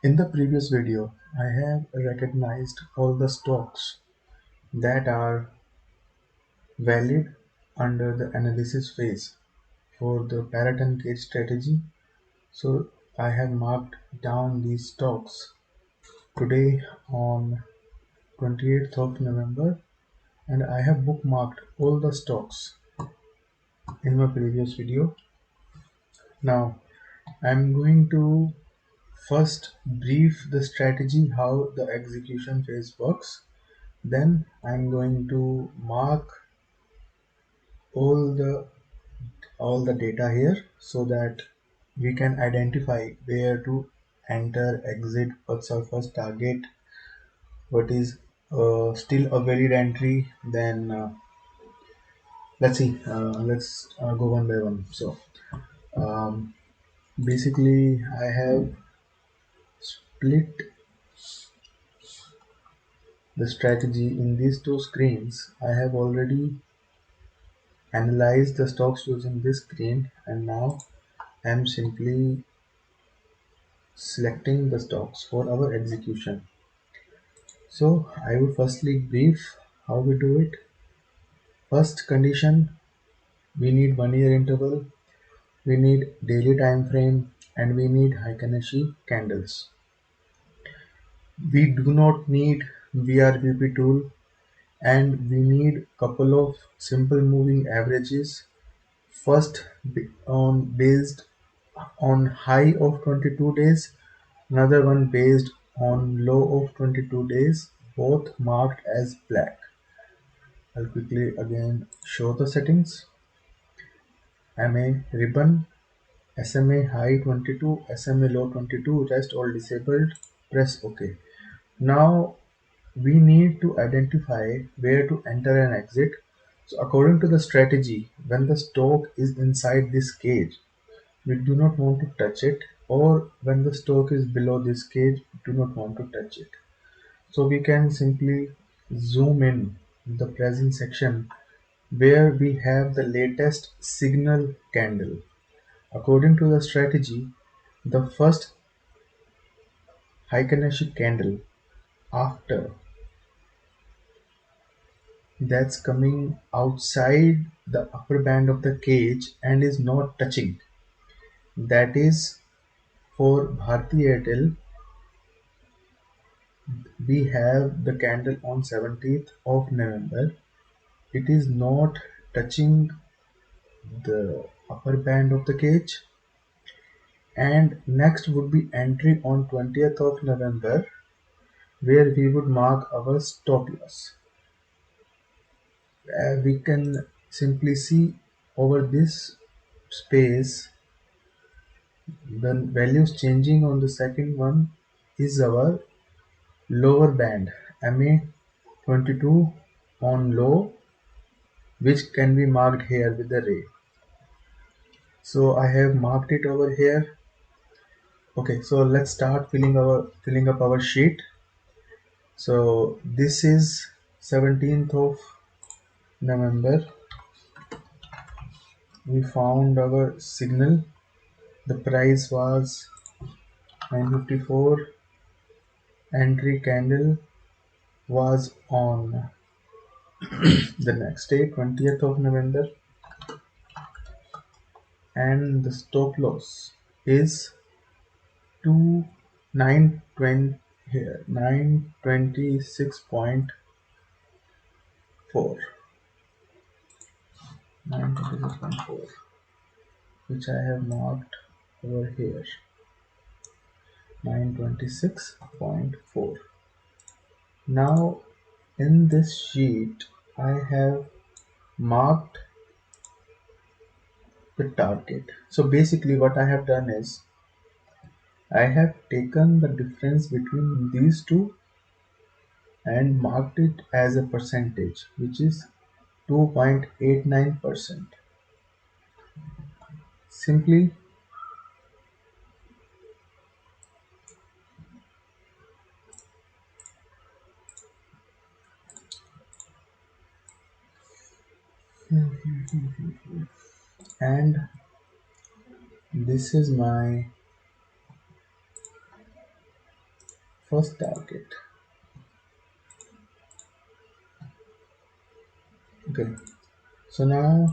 In the previous video, I have recognized all the stocks that are valid under the analysis phase for the Parrot and Cage strategy. So I have marked down these stocks today on 28th of November, and I have bookmarked all the stocks in my previous video. Now I'm going to first brief the strategy how the execution phase works. Then I'm going to mark all the all the data here so that we can identify where to enter, exit, what's our first target, what is still a valid entry. Then let's see, let's go one by one. So um, basically I have split the strategy in these two screens. I have already analyzed the stocks using this screen, and now I'm simply selecting the stocks for our execution. So I would firstly brief how we do it. First condition, we need 1 year interval, we need daily time frame, and we need Heikenhashi candles. We do not need VRBP tool, and we need couple of simple moving averages. First on based on high of 22 days, another one based on low of 22 days, both marked as black. I'll quickly again show the settings. MA ribbon, SMA high 22, SMA low 22, rest all disabled, press OK. Now we need to identify where to enter and exit. So according to the strategy, when the stock is inside this cage, we do not want to touch it, or when the stock is below this cage, we do not want to touch it. So we can simply zoom in the present section where we have the latest signal candle. According to the strategy, the first Heikenhashi candle after that's coming outside the upper band of the cage and is not touching, that is for Bharti Airtel. We have the candle on 17th of November. It is not touching the upper band of the cage. And next would be entry on 20th of November, where we would mark our stop loss. We can simply see over this space the values changing. On the second one is our lower band, MA 22 on low, which can be marked here with the ray. So I have marked it over here. Okay, so let's start filling up our sheet. So this is 17th of November. We found our signal. The price was 954. Entry candle was on the next day, 20th of November, and the stop loss is 2 920 here 926.4, which I have marked over here, 926.4. Now in this sheet I have marked the target. So basically what I have done is I have taken the difference between these two and marked it as a percentage, which is 2.89%. Simply and this is my first target. Okay, so now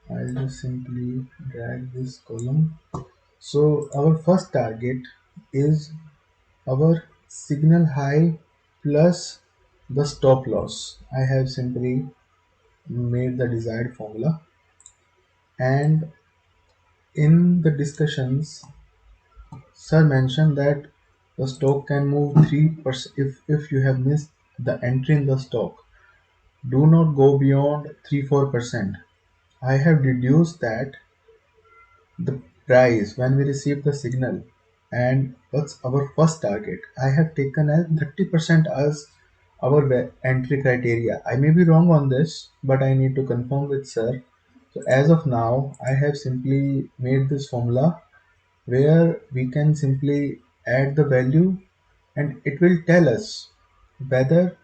I'll just simply drag this column. So our first target is our signal high plus the stop loss. I have simply made the desired formula, and in the discussions sir mentioned that the stock can move 3% if you have missed the entry in the stock. Do not go beyond 3-4%. I have deduced that the price when we receive the signal, and what's our first target. I have taken as 30% as our entry criteria. I may be wrong on this, but I need to confirm with sir. So as of now, I have simply made this formula where we can simply add the value, and it will tell us whether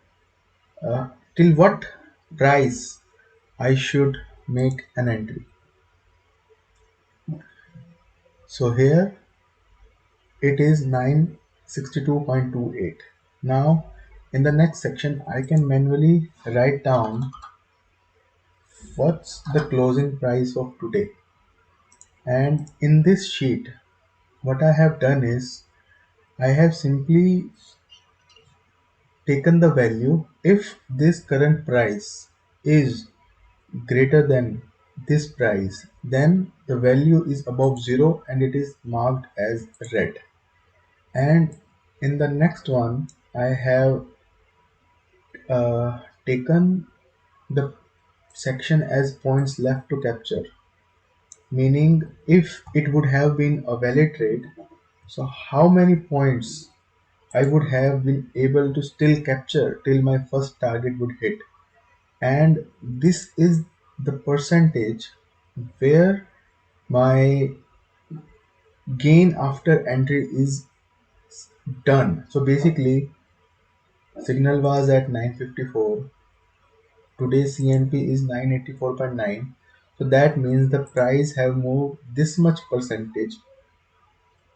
till what price I should make an entry. So here it is 962.28. Now in the next section I can manually write down what's the closing price of today, and in this sheet what I have done is I have simply taken the value. If this current price is greater than this price, then the value is above 0 and it is marked as red. And in the next one I have taken the section as points left to capture, meaning if it would have been a valid trade, so how many points I would have been able to still capture till my first target would hit. And this is the percentage where my gain after entry is done. So basically signal was at 954. Today's CNP is 984.9. So that means the price have moved this much percentage.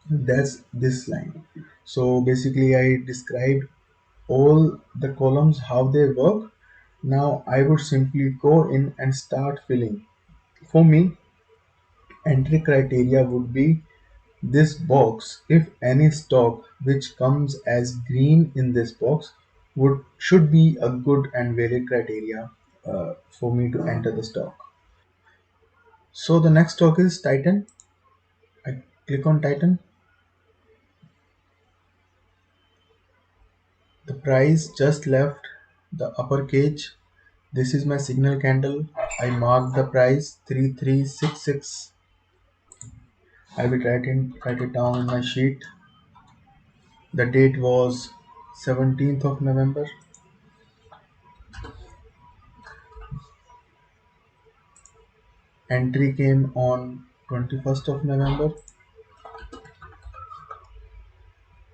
That's this line. So basically I described all the columns how they work. Now I would simply go in and start filling. For me, entry criteria would be this box. If any stock which comes as green in this box would should be a good and valid criteria for me to enter the stock. So the next stock is Titan. I click on Titan. The price just left the upper cage. This is my signal candle. I mark the price 3366. I will write it down in my sheet. The date was 17th of November. Entry came on 21st of November.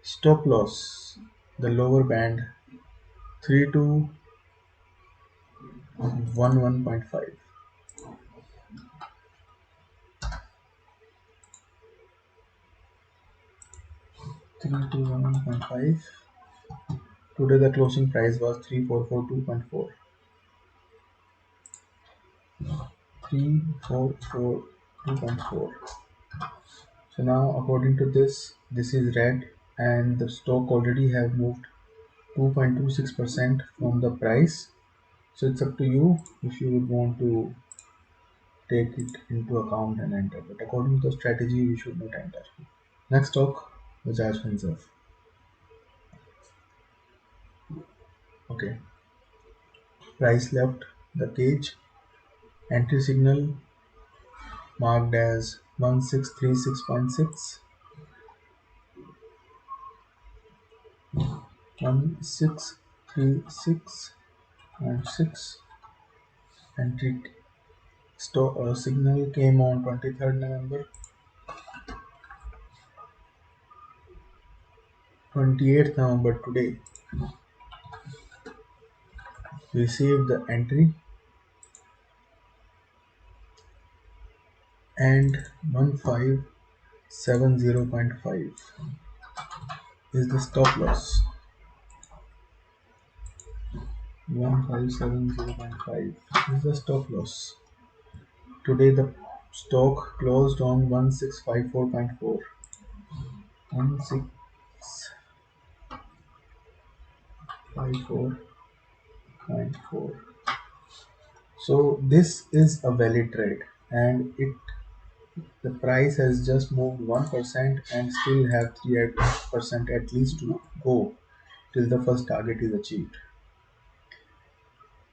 Stop loss, the lower band 3211.5. 3211.5. Today the closing price was 3442.4. 3442.4. So now according to this is red, and the stock already have moved 2.26% from the price. So it's up to you if you would want to take it into account and enter, but according to the strategy we should not enter. Next stock, Bajaj Finserv. Okay, price left the cage. Entry signal marked as 1636.6. 1636.6. Entry signal came on 23rd November. 28th November today received the entry, and 1570.5 is the stop loss. 1570.5 is the stop loss. Today the stock closed on 1654.4. 1654.4. So this is a valid trade, and it the price has just moved 1% and still have 3% at least to go till the first target is achieved.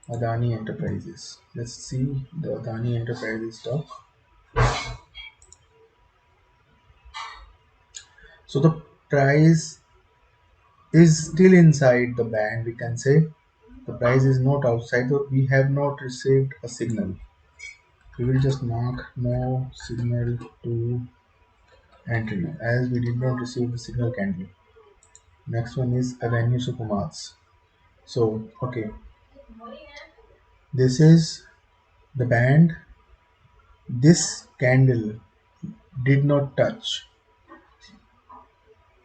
Adani Enterprises. Let's see the Adani Enterprises stock. So the price is still inside the band, we can say. The price is not outside, so we have not received a signal. We will just mark no signal to entry as we did not receive the signal candle. Next one is Avenue Supermarts. So, okay, this is the band. This candle did not touch.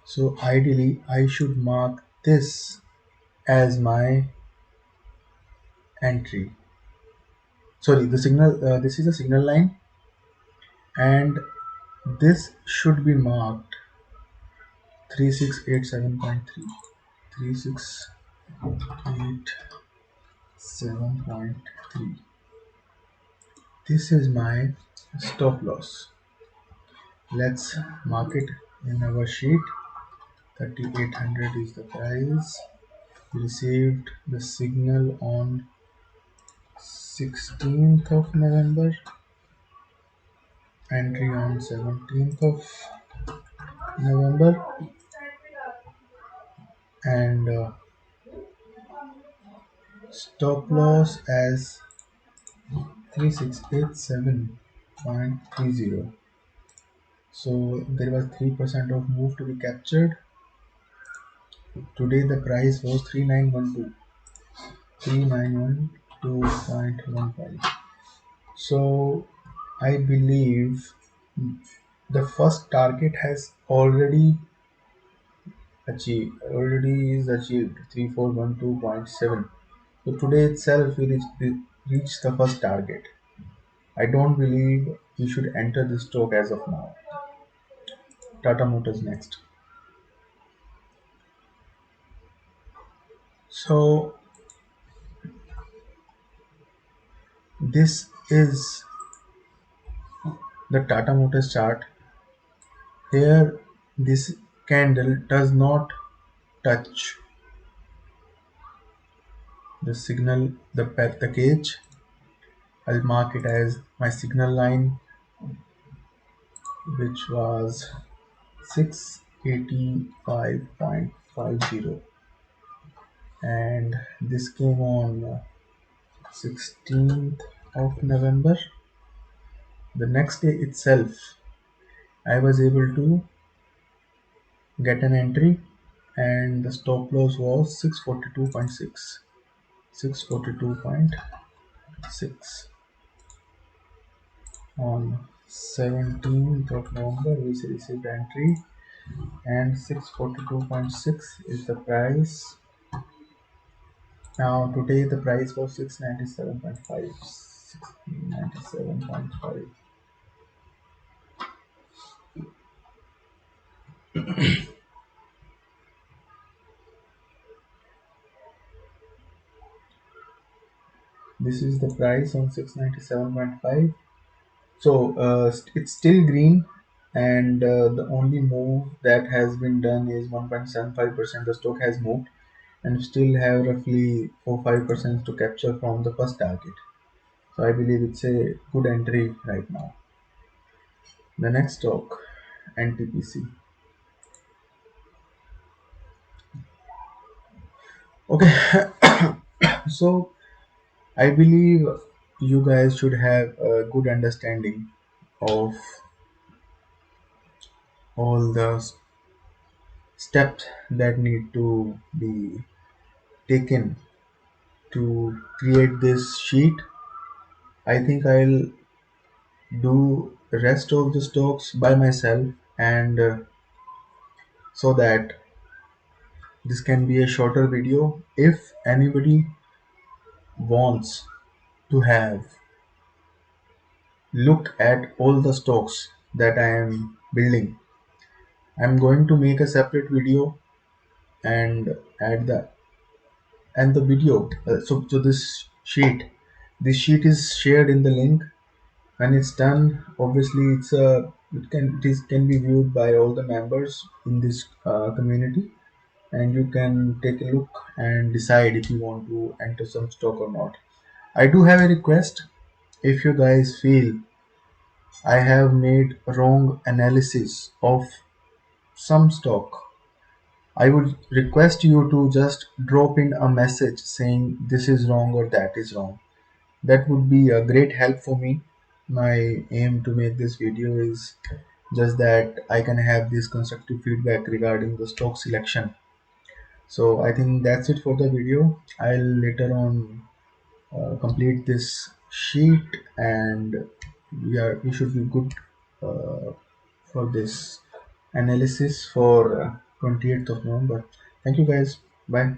So ideally, I should mark this as my entry. Sorry, the signal. This is a signal line, and this should be marked 3687.3. 3687.3. This is my stop loss. Let's mark it in our sheet. 3800 is the price. We received the signal on 16th of November, entry on 17th of November, and stop loss as 3687.30. So there was 3% of move to be captured. Today the price was 3912.15. So I believe the first target has already is achieved 3412.7. So today itself we reached the first target. I don't believe you should enter this stock as of now. Tata Motors next. So this is the Tata Motors chart. Here this candle does not touch the signal, the cage. I'll mark it as my signal line, which was 685.50, and this came on 16th of November. The next day itself I was able to get an entry, and the stop loss was 642.6. 642.6 on 17th of November we received entry, and 642.6 is the price. Now today the price was 697.5. 697.5. This is the price on 697.5. So it's still green, and the only move that has been done is 1.75%. The stock has moved and still have roughly 4-5% to capture from the first target. So I believe it's a good entry right now. The next stock, NTPC. Okay, so I believe you guys should have a good understanding of all the steps that need to be taken to create this sheet. I think I'll do the rest of the stocks by myself, and so that this can be a shorter video. If anybody wants to have look at all the stocks that I am building, I'm going to make a separate video and add the video. So this sheet is shared in the link. When it's done, obviously it can be viewed by all the members in this community, and you can take a look and decide if you want to enter some stock or not. I do have a request. If you guys feel I have made wrong analysis of some stock, I would request you to just drop in a message saying this is wrong or that is wrong. That would be a great help for me. My aim to make this video is just that I can have this constructive feedback regarding the stock selection. So I think that's it for the video. I'll later on complete this sheet, and we should be good uh, for this analysis for 28th of November. Thank you guys. Bye.